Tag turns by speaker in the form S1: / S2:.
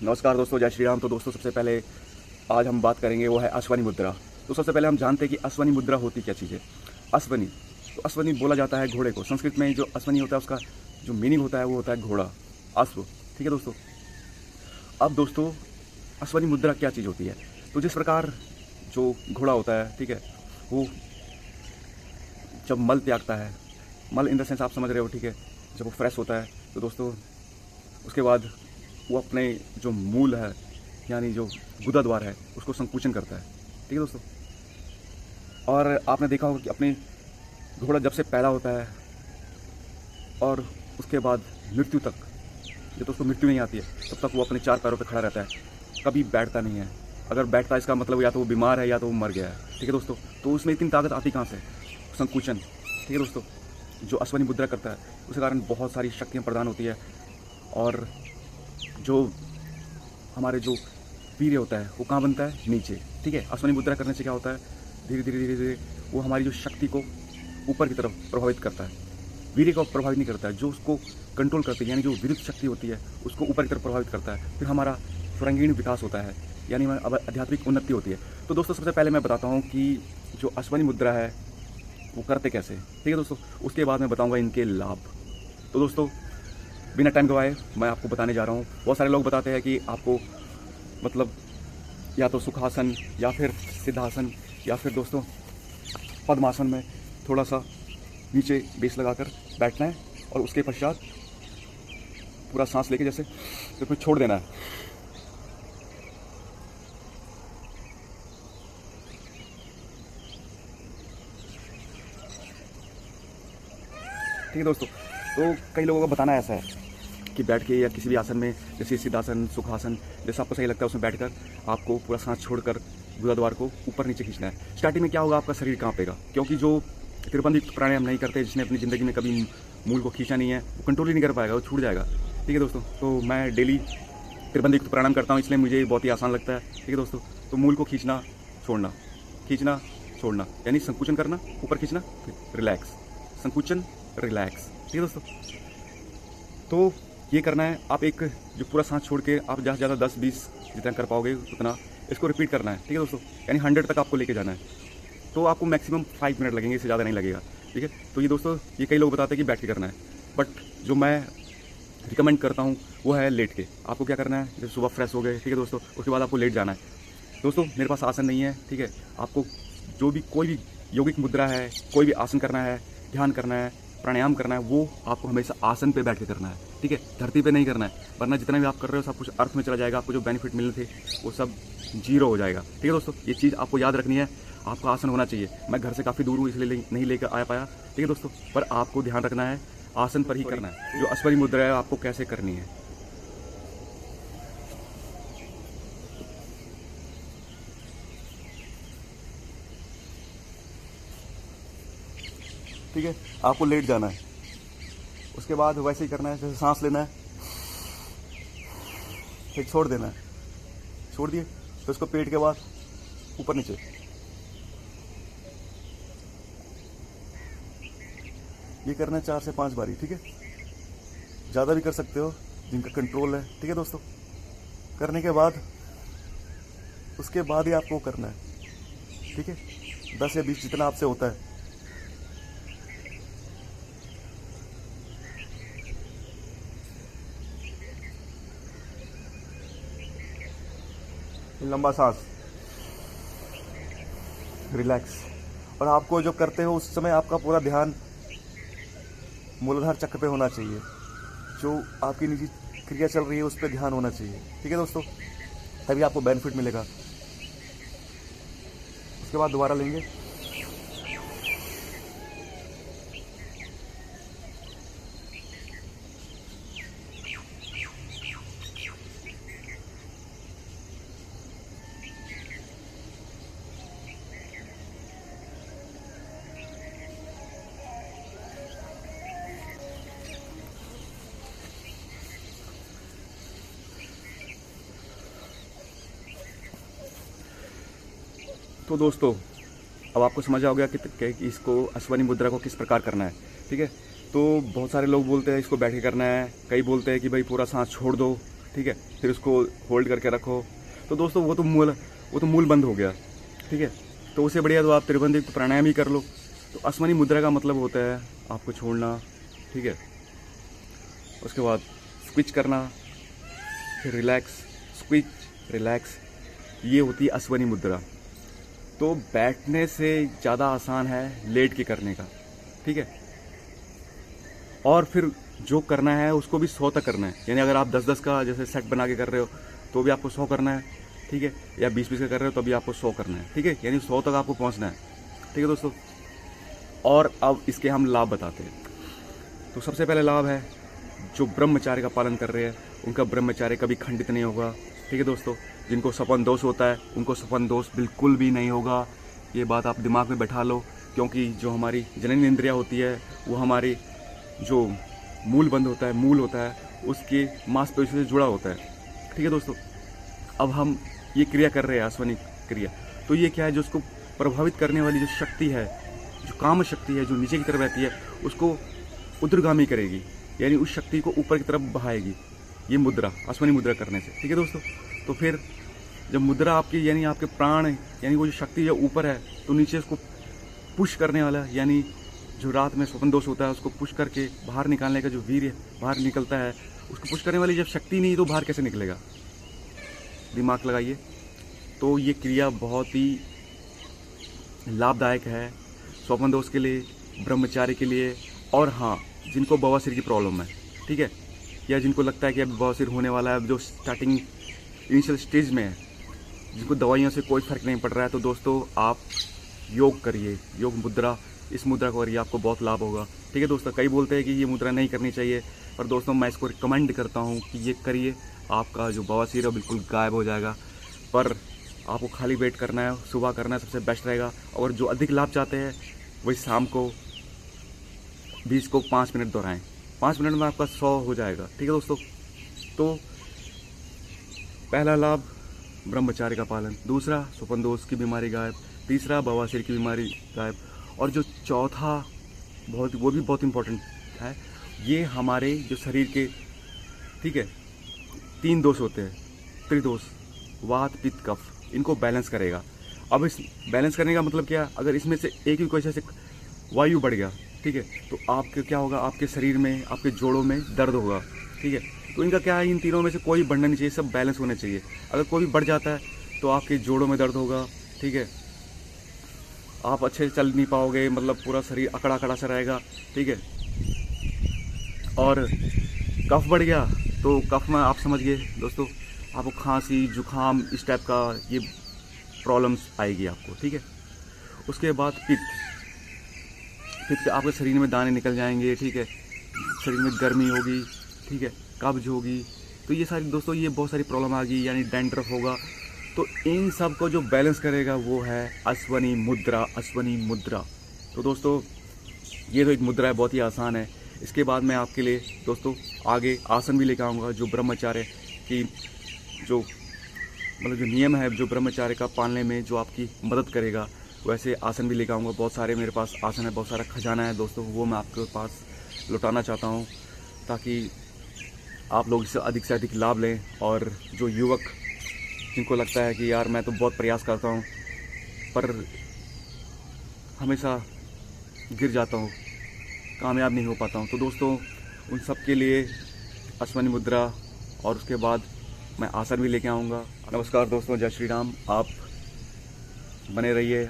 S1: नमस्कार दोस्तों, जय श्री राम। तो दोस्तों सबसे पहले आज हम बात करेंगे वो है अश्वनी मुद्रा। तो सबसे पहले हम जानते हैं कि अश्वनी मुद्रा होती क्या चीज़ है। अश्वनी, तो अश्वनी बोला जाता है घोड़े को। संस्कृत में जो अश्वनी होता है उसका जो मीनिंग होता है वो होता है घोड़ा, अश्व। ठीक है दोस्तों। अब दोस्तों अश्वनी मुद्रा क्या चीज़ होती है, तो जिस प्रकार जो घोड़ा होता है, ठीक है, वो जब मल त्यागता है, मल इन द सेंस आप समझ रहे हो, ठीक है, जब वो फ्रेश होता है तो दोस्तों उसके बाद वो अपने जो मूल है यानी जो गुदा द्वार है उसको संकुचन करता है। ठीक है दोस्तों। और आपने देखा होगा कि अपने घोड़ा जब से पैदा होता है और उसके बाद मृत्यु तक, जब तो उसको मृत्यु नहीं आती है तब तक वो अपने चार पैरों पर खड़ा रहता है, कभी बैठता नहीं है। अगर बैठता है इसका मतलब या तो वो बीमार है या तो वो मर गया है। ठीक है दोस्तों। तो उसमें इतनी ताकत आती कहाँ से? संकुचन। ठीक है दोस्तों। जो अश्वनी मुद्रा करता है उसके कारण बहुत सारी शक्तियाँ प्रदान होती है। और जो हमारे जो वीर्य होता है वो कहाँ बनता है? नीचे। ठीक है। अश्वनी मुद्रा करने से क्या होता है, धीरे धीरे धीरे धीरे वो हमारी जो शक्ति को ऊपर की तरफ प्रभावित करता है। वीर्य को प्रभावित नहीं करता है, जो उसको कंट्रोल करती है यानी जो विद्युत शक्ति होती है उसको ऊपर की तरफ प्रभावित करता है। फिर हमारा स्वरंगीण विकास होता है यानी हमारी आध्यात्मिक उन्नति होती है। तो दोस्तों सबसे पहले मैं बताता हूँ कि जो अश्वनी मुद्रा है वो करते कैसे। ठीक है दोस्तों। उसके बाद मैं बताऊँगा इनके लाभ। तो दोस्तों बिना टाइम गवाए मैं आपको बताने जा रहा हूँ। बहुत सारे लोग बताते हैं कि आपको मतलब या तो सुखासन या फिर सिद्धासन या फिर दोस्तों पद्मासन में थोड़ा सा नीचे बेस लगाकर बैठना है और उसके पश्चात पूरा सांस लेके जैसे तो फिर छोड़ देना है। ठीक है दोस्तों। तो कई लोगों का बताना ऐसा है कि बैठ के या किसी भी आसन में जैसे सिद्धासन, सुखासन, जैसा आपको सही लगता है उसमें बैठकर आपको पूरा सांस छोड़कर गुदाद्वार को ऊपर नीचे खींचना है। स्टार्टिंग में क्या होगा, आपका शरीर कांपेगा, क्योंकि जो त्रिबंध युक्त प्राणायाम नहीं करते, जिसने अपनी ज़िंदगी में कभी मूल को खींचा नहीं है, वो कंट्रोल ही नहीं कर पाएगा, वो छूट जाएगा। ठीक है दोस्तों। तो मैं डेली त्रिबंध युक्त प्राणायाम करता हूँ, इसलिए मुझे बहुत ही आसान लगता है। ठीक है दोस्तों। तो मूल को खींचना छोड़ना, खींचना छोड़ना, यानी संकुचन करना, ऊपर खींचना, फिर रिलैक्स, संकुचन, रिलैक्स। ठीक है दोस्तों। तो ये करना है। आप एक जो पूरा सांस छोड़ के आप ज़्यादा से ज़्यादा 10-20 जितना कर पाओगे उतना इसको रिपीट करना है। ठीक है दोस्तों। यानी 100 तक आपको लेके जाना है। तो आपको मैक्सिमम 5 मिनट लगेंगे, इससे ज़्यादा नहीं लगेगा। ठीक है। तो ये दोस्तों ये कई लोग बताते हैं कि बैठ के करना है, बट जो मैं रिकमेंड करता हूँ वो है लेट के। आपको क्या करना है, जैसे सुबह फ्रेश हो गए, ठीक है दोस्तों, उसके बाद आपको लेट जाना है। दोस्तों मेरे पास आसन नहीं है, ठीक है, आपको जो भी कोई भी यौगिक मुद्रा है, कोई भी आसन करना है, ध्यान करना है, प्राणायाम करना है, वो आपको हमेशा आसन पे बैठ के करना है। ठीक है। धरती पे नहीं करना है, वरना जितना भी आप कर रहे हो सब कुछ अर्थ में चला जाएगा। आपको जो बेनिफिट मिलने थे वो सब जीरो हो जाएगा। ठीक है दोस्तों। ये चीज़ आपको याद रखनी है। आपका आसन होना चाहिए। मैं घर से काफ़ी दूर हूँ इसलिए नहीं लेकर आ पाया। ठीक है दोस्तों। पर आपको ध्यान रखना है, आसन पर ही करना है। जो अश्वनी मुद्रा है आपको कैसे करनी है। ठीक है। आपको लेट जाना है, उसके बाद वैसे ही करना है, जैसे सांस लेना है, फिर छोड़ देना है, छोड़ दिए तो इसको पेट के बाद ऊपर नीचे। ये करना है 4 से 5 बारी। ठीक है। ज़्यादा भी कर सकते हो जिनका कंट्रोल है। ठीक है दोस्तों। करने के बाद उसके बाद ही आपको करना है। ठीक है। 10 या 20 जितना आपसे होता है। लंबा सांस, रिलैक्स। और आपको जो करते हो उस समय आपका पूरा ध्यान मूलाधार चक्र पे होना चाहिए। जो आपकी निजी क्रिया चल रही है उस पर ध्यान होना चाहिए। ठीक है दोस्तों। तभी आपको बेनिफिट मिलेगा। उसके बाद दोबारा लेंगे। तो दोस्तों अब आपको समझ आ गया कि इसको अश्वनी मुद्रा को किस प्रकार करना है। ठीक है। तो बहुत सारे लोग बोलते हैं इसको बैठ के करना है, कई बोलते हैं कि भाई पूरा सांस छोड़ दो, ठीक है, फिर उसको होल्ड करके रखो। तो दोस्तों वो तो मूल बंद हो गया, ठीक है। तो उससे बढ़िया तो आप त्रिबंधिक प्राणायाम ही कर लो। तो अश्वनी मुद्रा का मतलब होता है आपको छोड़ना, ठीक है, उसके बाद स्विच करना, फिर रिलैक्स, स्विच, रिलैक्स, ये होती है अश्वनी मुद्रा। तो बैठने से ज़्यादा आसान है लेट के करने का, ठीक है। और फिर जो करना है उसको भी 100 तक करना है, यानी अगर आप 10-10 का जैसे सेट बना के कर रहे हो तो भी आपको 100 करना है, ठीक है, या 20-20 का कर रहे हो तो भी आपको 100 करना है, ठीक है, यानी 100 तक आपको पहुंचना है, ठीक है दोस्तों। और अब इसके हम लाभ बताते हैं। तो सबसे पहले लाभ है, जो ब्रह्मचार्य का पालन कर रहे हैं उनका ब्रह्मचार्य कभी खंडित नहीं होगा, ठीक है दोस्तों। जिनको सपन दोष होता है उनको सपन दोष बिल्कुल भी नहीं होगा, ये बात आप दिमाग में बैठा लो। क्योंकि जो हमारी जनन इंद्रिया होती है वो हमारी जो मूल होता है उसके मांसपेशियों से जुड़ा होता है, ठीक है दोस्तों। अब हम ये क्रिया कर रहे हैं अश्वनी क्रिया, तो ये क्या है, जो उसको प्रभावित करने वाली जो शक्ति है, जो काम शक्ति है, जो नीचे की तरफ रहती है, उसको ऊर्ध्वगामी करेगी, यानी उस शक्ति को ऊपर की तरफ बहाएगी, ये मुद्रा, अश्वनी मुद्रा करने से, ठीक है दोस्तों। तो फिर जब मुद्रा आपकी यानी आपके प्राण, यानी वो जो शक्ति जो ऊपर है, तो नीचे उसको पुश करने वाला, यानी जो रात में स्वप्न दोष होता है उसको पुश करके बाहर निकालने का जो वीर्य बाहर निकलता है, उसको पुश करने वाली जब शक्ति नहीं तो बाहर कैसे निकलेगा, दिमाग लगाइए। तो ये क्रिया बहुत ही लाभदायक है स्वप्न दोष के लिए, ब्रह्मचारी के लिए, और हाँ, जिनको बवासीर की प्रॉब्लम है, ठीक है, या जिनको लगता है कि अभी बवासीर होने वाला है, जो स्टार्टिंग इनिशियल स्टेज में है, जिनको दवाइयों से कोई फर्क नहीं पड़ रहा है, तो दोस्तों आप योग करिए, योग मुद्रा, इस मुद्रा को करिए, आपको बहुत लाभ होगा, ठीक है दोस्तों। कई बोलते हैं कि ये मुद्रा नहीं करनी चाहिए, पर दोस्तों मैं इसको रिकमेंड करता हूँ कि ये करिए, आपका जो बवासीर है बिल्कुल गायब हो जाएगा। पर आपको खाली वेट करना है, सुबह करना है, सबसे बेस्ट रहेगा। और जो अधिक लाभ चाहते हैं वही शाम को 20 को 5 मिनट दोहराएं, 5 मिनट में आपका 100 हो जाएगा, ठीक है दोस्तों। तो पहला लाभ ब्रह्मचार्य का पालन, दूसरा स्वप्न दोष की बीमारी गायब, तीसरा बवासीर की बीमारी गायब, और जो चौथा वो भी बहुत इंपॉर्टेंट है, ये हमारे जो शरीर के, ठीक है, 3 दोष होते हैं, त्रिदोष, वात पित्त कफ, इनको बैलेंस करेगा। अब इस बैलेंस करने का मतलब क्या, अगर इसमें से एक भी कोई से वायु बढ़ गया, ठीक है, तो आपके क्या होगा, आपके शरीर में, आपके जोड़ों में दर्द होगा, ठीक है। तो इनका क्या है, इन तीनों में से कोई बढ़ना नहीं चाहिए, सब बैलेंस होने चाहिए। अगर कोई भी बढ़ जाता है तो आपके जोड़ों में दर्द होगा, ठीक है, आप अच्छे से चल नहीं पाओगे, मतलब पूरा शरीर अकड़ा अकड़ा सा रहेगा, ठीक है। और कफ बढ़ गया तो कफ में आप समझ गए दोस्तों, आपको खांसी जुकाम इस टाइप का ये प्रॉब्लम्स आएगी आपको, ठीक है। उसके बाद पित्त आपके शरीर में दाने निकल जाएंगे, ठीक है, शरीर में गर्मी होगी, ठीक है, कब्ज होगी, तो ये सारी दोस्तों ये बहुत सारी प्रॉब्लम आ गई, यानी डैंड्रफ होगा। तो इन सब को जो बैलेंस करेगा वो है अश्वनी मुद्रा, अश्वनी मुद्रा। तो दोस्तों ये तो एक मुद्रा है, बहुत ही आसान है। इसके बाद मैं आपके लिए दोस्तों आगे आसन भी लेकर आऊँगा, जो ब्रह्मचार्य की जो मतलब जो नियम है, जो ब्रह्मचार्य का पालने में जो आपकी मदद करेगा, वैसे आसन भी लेकर आऊँगा। बहुत सारे मेरे पास आसन है, बहुत सारा खजाना है दोस्तों, वो मैं आपके पास लौटाना चाहता हूँ, ताकि आप लोग इससे अधिक लाभ लें। और जो युवक जिनको लगता है कि यार मैं तो बहुत प्रयास करता हूँ पर हमेशा गिर जाता हूँ, कामयाब नहीं हो पाता हूँ, तो दोस्तों उन सब के लिए अश्वनी मुद्रा और उसके बाद मैं आसन भी लेके आऊँगा। नमस्कार दोस्तों, जय श्री राम। आप बने रहिए।